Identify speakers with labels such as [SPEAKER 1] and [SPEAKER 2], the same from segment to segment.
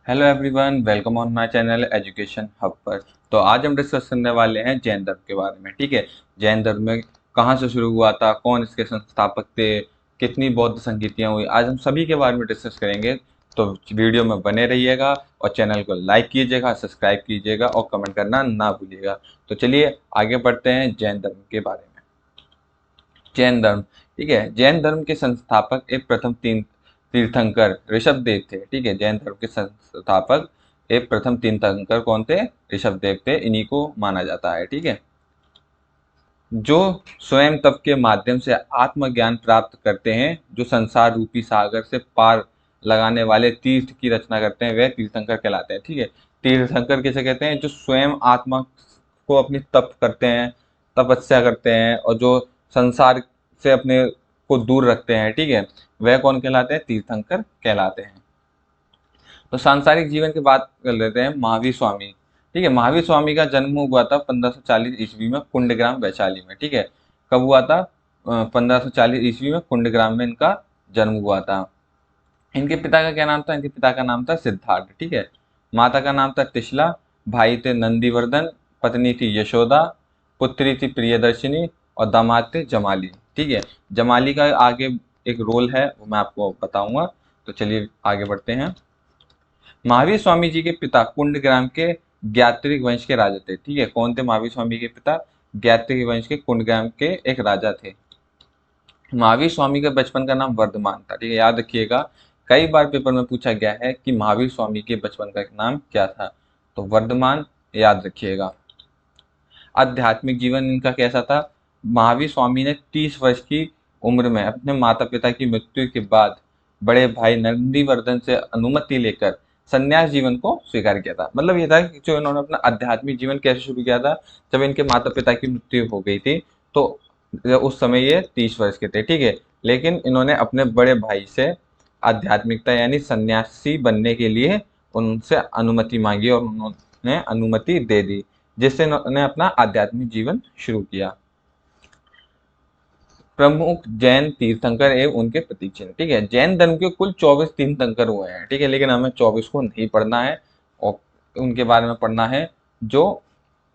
[SPEAKER 1] Hello everyone, welcome on my channel education hub पर। तो आज हम डिस्कस करने वाले हैं जैन धर्म के बारे में। ठीक है, जैन धर्म में कहाँ से शुरू हुआ था, कौन इसके संस्थापक थे, कितनी बौद्ध संगीतियाँ हुई, आज हम सभी के बारे में डिस्कस करेंगे। तो वीडियो में बने रहिएगा और चैनल को लाइक कीजिएगा, सब्सक्राइब कीजिएगा और कमेंट करना ना भूलिएगा। तो चलिए आगे बढ़ते हैं जैन धर्म के बारे में। जैन धर्म, ठीक है, जैन धर्म के संस्थापक एक प्रथम तीन तीर्थंकर ऋषभदेव थे। ठीक है, जैन धर्म के संस्थापक एक प्रथम तीर्थंकर कौन थे? ऋषभदेव थे, इन्हीं को माना जाता है। ठीक है, जो स्वयं तप के माध्यम से आत्मज्ञान प्राप्त करते हैं, जो संसार रूपी सागर से पार लगाने वाले तीर्थ की रचना करते हैं, वे तीर्थंकर कहलाते हैं। ठीक है, तीर्थंकर किसे कहते हैं? जो स्वयं आत्मा को अपनी तप करते हैं, तपस्या करते हैं और जो संसार से अपने को दूर रखते हैं। ठीक है, वह कौन कहलाते हैं? तीर्थंकर कहलाते हैं। तो सांसारिक जीवन की बात कर लेते हैं महावीर स्वामी। ठीक है, महावीर स्वामी का जन्म हुआ था 1540 ईस्वी में कुंडग्राम वैशाली में। ठीक है, कब हुआ था? 1540 ईस्वी में कुंडग्राम में इनका जन्म हुआ था। इनके पिता का क्या नाम था? इनके पिता का नाम था सिद्धार्थ। ठीक है, माता का नाम था तिशला, भाई थे नंदीवर्धन, पत्नी थी यशोदा, पुत्री थी प्रियदर्शिनी और दामाद थे जमाली। ठीक है, जमाली का आगे एक रोल है, वो मैं आपको बताऊंगा। तो चलिए आगे बढ़ते हैं। महावीर स्वामी जी के पिता कुंडग्राम के ज्ञात्रिक वंश के राजा थे। ठीक है, कौन थे महावीर स्वामी के पिता? ज्ञात्रिक वंश के कुंडग्राम के एक राजा थे। महावीर स्वामी का बचपन का नाम वर्धमान था। ठीक है, याद रखिएगा, कई बार पेपर में पूछा गया है कि महावीर स्वामी के बचपन का नाम क्या था, तो वर्धमान याद रखिएगा। आध्यात्मिक जीवन इनका कैसा था? महावीर स्वामी ने 30 वर्ष की उम्र में अपने माता पिता की मृत्यु के बाद बड़े भाई नंदीवर्धन से अनुमति लेकर संन्यास जीवन को स्वीकार किया था। मतलब ये था कि जो इन्होंने अपना आध्यात्मिक जीवन कैसे शुरू किया था, जब इनके माता पिता की मृत्यु हो गई थी, तो उस समय ये 30 वर्ष के थे। ठीक है, लेकिन इन्होंने अपने बड़े भाई से आध्यात्मिकता यानी सन्यासी बनने के लिए उनसे अनुमति मांगी और उन्होंने अनुमति दे दी, जिससे उन्होंने अपना आध्यात्मिक जीवन शुरू किया। प्रमुख जैन तीर्थंकर एवं उनके प्रतीक चिन्ह। ठीक है, जैन धर्म के कुल 24 तीर्थंकर हुए हैं। ठीक है, लेकिन हमें 24 को नहीं पढ़ना है और उनके बारे में पढ़ना है जो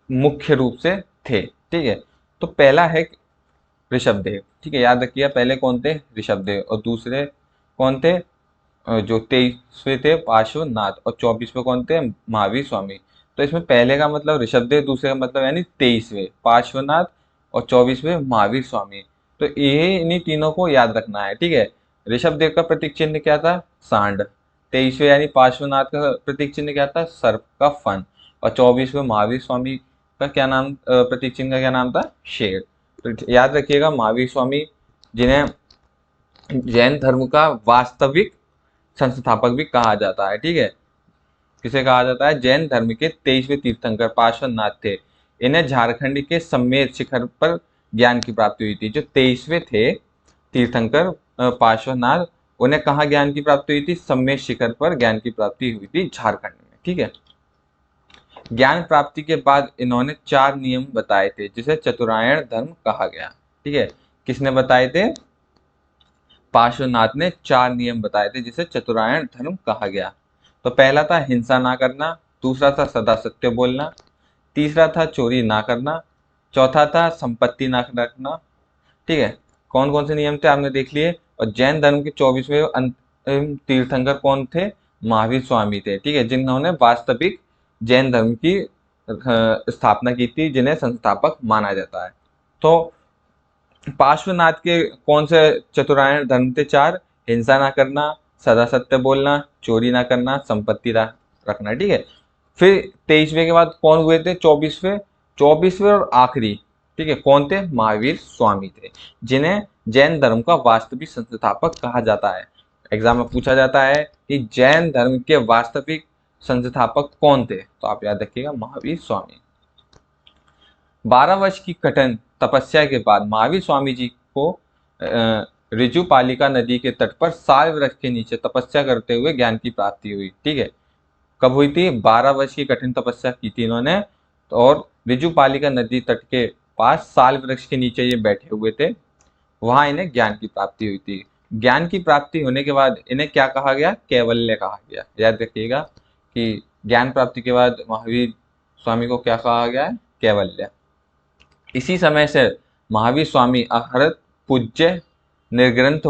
[SPEAKER 1] मुख्य रूप से थे। ठीक है, तो पहला है ऋषभदेव। ठीक है, याद रखिए, पहले कौन थे? ऋषभदेव। और दूसरे कौन थे? जो 23वें थे पार्श्वनाथ, और 24वें कौन थे? महावीर स्वामी। तो इसमें पहले का मतलब ऋषभदेव, दूसरे का मतलब यानी 23वें पार्श्वनाथ और 24वें महावीर स्वामी। तो ये इन्हीं तीनों को याद रखना है। ठीक है, ऋषभदेव का प्रतीक चिन्ह क्या था? सांड। 23वें यानी पार्श्वनाथ का प्रतीक चिन्ह क्या था? सर्प का फन। और 24वें महावीर स्वामी का क्या नाम, प्रतीक चिन्ह का क्या नाम था? शेर। तो याद रखिएगा, महावीर स्वामी जिन्हें जैन धर्म का वास्तविक संस्थापक भी कहा जाता है। ठीक है, किसे कहा जाता है? जैन धर्म के 23वें तीर्थंकर पार्श्वनाथ थे। इन्हें झारखंड के सम्मेद शिखर पर ज्ञान की प्राप्ति हुई थी। जो 23वें थे तीर्थंकर पार्श्वनाथ, उन्हें कहाँ ज्ञान की प्राप्ति हुई थी? सम्मेद शिखर पर ज्ञान की प्राप्ति हुई थी, झारखंड में। ठीक है, ज्ञान प्राप्ति के बाद इन्होंने 4 नियम बताए थे, जिसे चतुरायण धर्म कहा गया। ठीक है, किसने बताए थे? पार्श्वनाथ ने 4 नियम बताए थे, जिसे चतुरायण धर्म कहा गया। तो पहला था हिंसा ना करना, दूसरा था सदा सत्य बोलना, तीसरा था चोरी ना करना, चौथा था संपत्ति ना रखना। ठीक है, कौन कौन से नियम थे आपने देख लिए। और जैन धर्म के 24वें अंतिम तीर्थंकर कौन थे? महावीर स्वामी थे। ठीक है, जिन्होंने वास्तविक जैन धर्म की स्थापना की थी, जिन्हें संस्थापक माना जाता है। तो पार्श्वनाथ के कौन से चतुरायन धर्म थे? 4। हिंसा ना करना, सदा सत्य बोलना, चोरी ना करना, संपत्ति रखना। ठीक है, फिर 23वें के बाद कौन हुए थे? 24वें। 24वें और आखिरी, ठीक है, कौन थे? महावीर स्वामी थे, जिन्हें जैन धर्म का वास्तविक संस्थापक कहा जाता है। एग्जाम में पूछा जाता है कि जैन धर्म के वास्तविक संस्थापक कौन थे, तो आप याद रखिएगा महावीर स्वामी। 12 वर्ष की कठिन तपस्या के बाद महावीर स्वामी जी को ऋजुपालिका नदी के तट पर साल वृक्ष के नीचे तपस्या करते हुए ज्ञान की प्राप्ति हुई। ठीक है, कब हुई थी? 12 वर्ष की कठिन तपस्या की थी इन्होंने, और ऋजुपालिका नदी तट के पास साल वृक्ष के नीचे ये बैठे हुए थे, वहां इन्हें ज्ञान की प्राप्ति हुई थी। ज्ञान की प्राप्ति होने के बाद इन्हें क्या कहा गया? कैवल्य कहा गया। याद रखिएगा, कि ज्ञान प्राप्ति के बाद महावीर स्वामी को क्या कहा गया है? कैवल्य। इसी समय से महावीर स्वामी अहरत पूज्य निर्ग्रंथ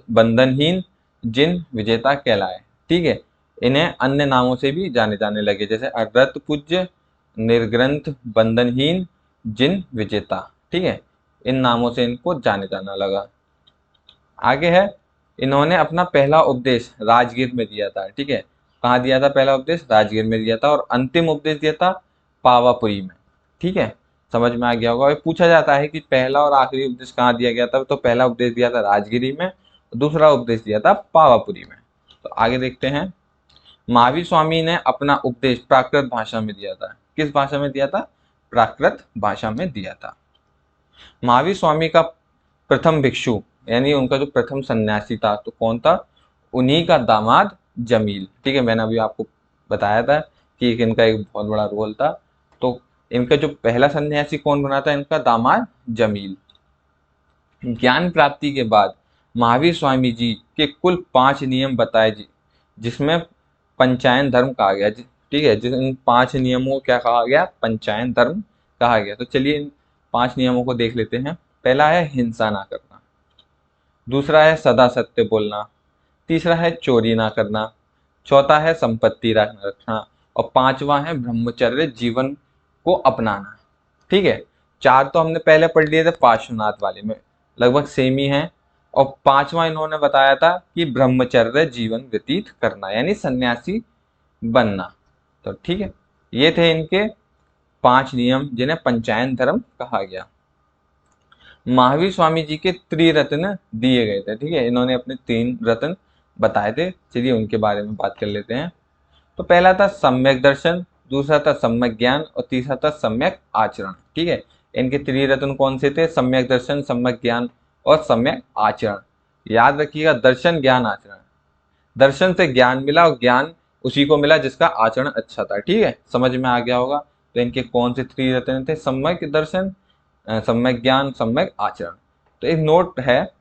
[SPEAKER 1] बंधनहीन जिन विजेता कहलाए। ठीक है, इन्हें अन्य नामों से भी जाने जाने लगे, जैसे अहरत पूज्य, निर्ग्रंथ बंधनहीन, जिन विजेता। ठीक है, इन नामों से इनको जाने जाना लगा। आगे है, इन्होंने अपना पहला उपदेश राजगीर में दिया था। ठीक है, कहाँ दिया था पहला उपदेश? राजगीर में दिया था। और अंतिम उपदेश दिया था पावापुरी में। ठीक है, समझ में आ गया होगा। पूछा जाता है कि पहला और आखिरी उपदेश कहाँ दिया गया था, तो पहला उपदेश दिया था राजगिरी में, दूसरा उपदेश दिया था पावापुरी में। तो आगे देखते हैं। महावीर स्वामी ने अपना उपदेश प्राकृत भाषा में दिया था। किस भाषा में दिया था? प्राकृत भाषा में दिया था। महावीर स्वामी का प्रथम भिक्षु यानी उनका जो प्रथम सन्यासी था तो कौन था? उन्हीं का दामाद जमील। ठीक है, मैंने अभी आपको बताया था कि इनका एक बहुत बड़ा रोल था। तो इनका जो पहला सन्यासी कौन बना था? इनका दामाद जमील। ज्ञान प्राप्ति के बाद महावीर स्वामी जी के कुल 5 नियम बताए जिसमें पंचायन धर्म कहा गया। ठीक है, जिन 5 नियमों को क्या कहा गया? पंचायन धर्म कहा गया। तो चलिए इन 5 नियमों को देख लेते हैं। पहला है हिंसा ना करना, दूसरा है सदा सत्य बोलना, तीसरा है चोरी ना करना, चौथा है संपत्ति रखना, और पांचवा है ब्रह्मचर्य जीवन को अपनाना। ठीक है, 4 तो हमने पहले पढ़ लिए थे पार्श्वनाथ वाले में, लगभग सेम ही है। और पांचवा इन्होंने बताया था कि ब्रह्मचर्य जीवन व्यतीत करना यानी सन्यासी बनना। तो ठीक है, ये थे इनके 5 नियम जिन्हें पंचायन धर्म कहा गया। महावीर स्वामी जी के त्रिरत्न दिए गए थे। ठीक है, इन्होंने अपने 3 रत्न बताए थे। चलिए उनके बारे में बात कर लेते हैं। तो पहला था सम्यक दर्शन, दूसरा था सम्यक ज्ञान, और तीसरा था सम्यक आचरण। ठीक है, इनके त्रिरत्न कौन से थे? सम्यक दर्शन, सम्यक ज्ञान और सम्यक आचरण। याद रखिएगा, दर्शन ज्ञान आचरण। दर्शन से ज्ञान मिला और ज्ञान उसी को मिला जिसका आचरण अच्छा था। ठीक है, समझ में आ गया होगा। तो इनके कौन से त्रिरत्न थे? सम्यक दर्शन, सम्यक ज्ञान, सम्यक आचरण। तो एक नोट है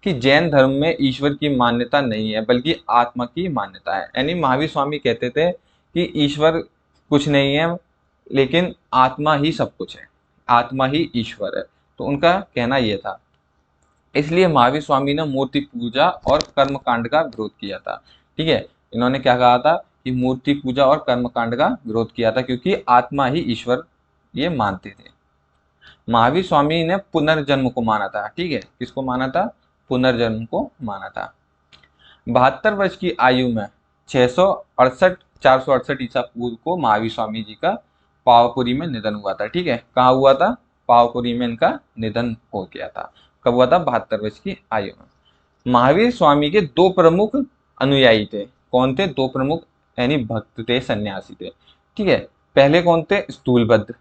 [SPEAKER 1] कि जैन धर्म में ईश्वर की मान्यता नहीं है बल्कि आत्मा की मान्यता है। यानी महावीर स्वामी कहते थे कि ईश्वर कुछ नहीं है लेकिन आत्मा ही सब कुछ है, आत्मा ही ईश्वर है। तो उनका कहना यह था। इसलिए महावीर स्वामी ने मूर्ति पूजा और कर्मकांड का विरोध किया था। ठीक है, इन्होंने क्या कहा था कि मूर्ति पूजा और कर्मकांड का विरोध किया था क्योंकि आत्मा ही ईश्वर ये मानते थे। महावीर स्वामी ने पुनर्जन्म को माना था। ठीक है, किसको माना था? पुनर्जन्म को माना था। 72 वर्ष की आयु में 468 ईसा पूर्व को महावीर स्वामी जी का पावापुरी में निधन हुआ था। ठीक है, कहाँ हुआ था? पावापुरी में इनका निधन हो गया था। कब हुआ था? 72 वर्ष की आयु में। महावीर स्वामी के 2 प्रमुख अनुयायी थे। कौन थे? 2 प्रमुख यानी भक्त थे, सन्यासी थे। ठीक है, पहले कौन थे? स्थूलभद्र,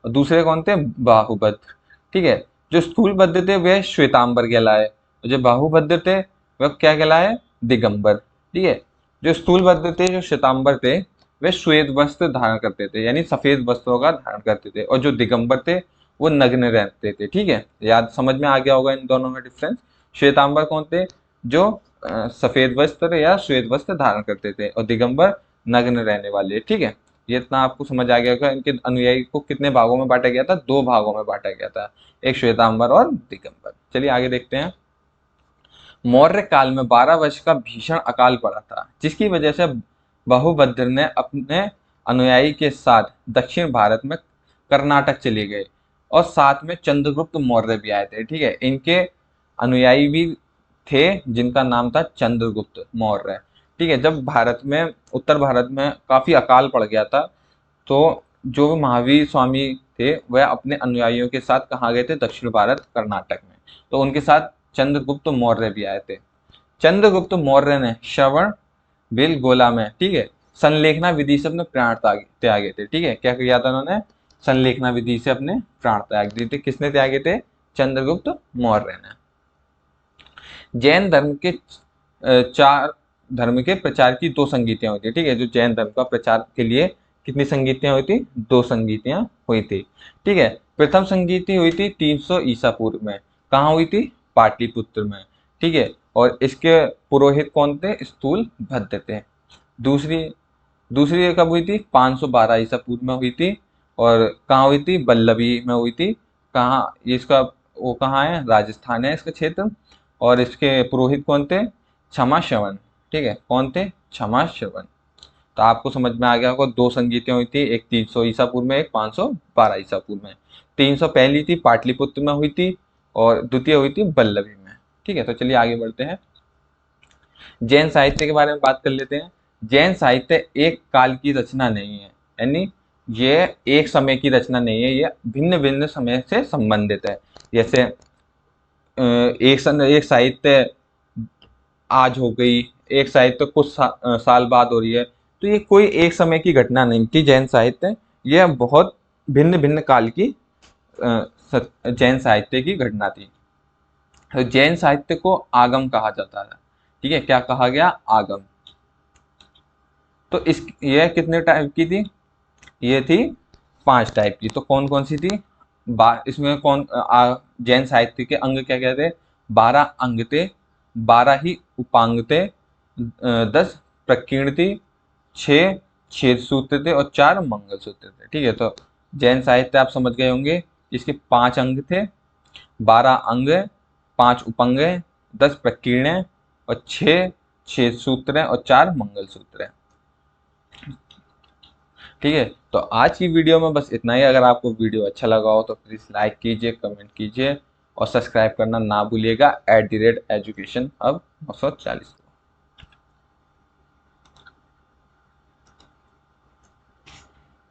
[SPEAKER 1] और दूसरे कौन थे? बाहुभद्र। ठीक है, जो स्थूलभद्र थे वह श्वेतांबर कहलाए, और जो बाहुभद्र थे वह क्या कहलाए? दिगंबर। ठीक है, जो स्थूलभद्र थे, जो श्वेतांबर थे, वे श्वेत वस्त्र धारण करते थे यानी सफेद वस्त्रों का धारण करते थे, और जो दिगंबर थे वो नग्न रहते थे। ठीक है, याद समझ में आ गया होगा इन दोनों में डिफरेंस। श्वेतांबर कौन थे? जो सफेद वस्त्र या श्वेत वस्त्र धारण करते थे, और दिगंबर नग्न रहने वाले। ठीक है, ये इतना आपको समझ आ गया होगा। इनके अनुयायी को कितने भागों में बांटा गया था? 2 भागों में बांटा गया था, एक श्वेतांबर और दिगंबर। चलिए आगे देखते हैं। मौर्य काल में 12 वर्ष का भीषण अकाल पड़ा था जिसकी वजह से बाहुभद्र ने अपने अनुयायी के साथ दक्षिण भारत में कर्नाटक चले गए, और साथ में चंद्रगुप्त मौर्य भी आए थे। ठीक है, इनके अनुयायी भी थे जिनका नाम था चंद्रगुप्त मौर्य। ठीक है, जब भारत में, उत्तर भारत में काफी अकाल पड़ गया था तो जो महावीर स्वामी थे वह अपने अनुयायियों के साथ कहाँ गए थे? दक्षिण भारत, कर्नाटक में। तो उनके साथ चंद्रगुप्त मौर्य भी आए थे। चंद्रगुप्त मौर्य ने श्रवण बेलगोला में, ठीक है, संलेखना विधि से अपने प्राण त्यागे थे। ठीक है, क्या किया था उन्होंने? संलेखना विधि से अपने प्राण त्याग दिए थे। किसने त्यागे थे? चंद्रगुप्त मौर्य ने। जैन धर्म के 4 धर्म के प्रचार की 2 संगीतियां हुई थी। ठीक है, जो जैन धर्म का प्रचार के लिए कितनी संगीतियां हुई थी? 2 संगीतियां हुई थी। ठीक है, प्रथम संगीति हुई थी 300 ईसा पूर्व में। कहाँ हुई थी? पाटलिपुत्र में। ठीक है, और इसके पुरोहित कौन थे? स्थूलभद्र थे। दूसरी दूसरी कब हुई थी? 512 ईसा पूर्व में हुई थी। और कहाँ हुई थी? बल्लभी में हुई थी। कहाँ ये इसका, वो कहाँ है? राजस्थान है इसका क्षेत्र। और इसके पुरोहित कौन थे? क्षमा श्रवण। ठीक है, कौन थे? क्षमा श्रवण। तो आपको समझ में आ गया होगा, दो संगीतें हुई थी, एक 300 ईसा पूर्व में, एक 512 ईसा पूर्व में। 300 पहली थी पाटलिपुत्र में हुई थी, और द्वितीय हुई थी बल्लभी में। ठीक है, तो चलिए आगे बढ़ते हैं। जैन साहित्य के बारे में बात कर लेते हैं। जैन साहित्य एक काल की रचना नहीं है, यानी ये एक समय की रचना नहीं है, ये भिन्न भिन्न समय से संबंधित है। जैसे एक साहित्य आज हो गई, एक साहित्य कुछ साल बाद हो रही है। तो ये कोई एक समय की घटना नहीं थी जैन साहित्य, यह बहुत भिन्न भिन्न काल की जैन साहित्य की घटना थी। तो जैन साहित्य को आगम कहा जाता है। ठीक है, क्या कहा गया? आगम। तो इस यह कितने टाइप की थी? ये थी 5 टाइप की। तो कौन कौन सी थी? इसमें जैन साहित्य के अंग क्या क्या थे? 12 अंग थे, 12 ही उपांग थे, 10 प्रकीर्ण थी, 6 छेद सूत्र थे, और 4 मंगल सूत्र थे। ठीक है, तो जैन साहित्य आप समझ गए होंगे। इसके 5 अंग थे, 12 अंग है, 5 उपंग है, 10 प्रकीर्ण है, और 6 छेद सूत्र है, और 4 मंगल सूत्र है। ठीक है, तो आज की वीडियो में बस इतना ही। अगर आपको वीडियो अच्छा लगा हो तो प्लीज़ लाइक कीजिए, कमेंट कीजिए, और सब्सक्राइब करना ना भूलिएगा @education hub 940।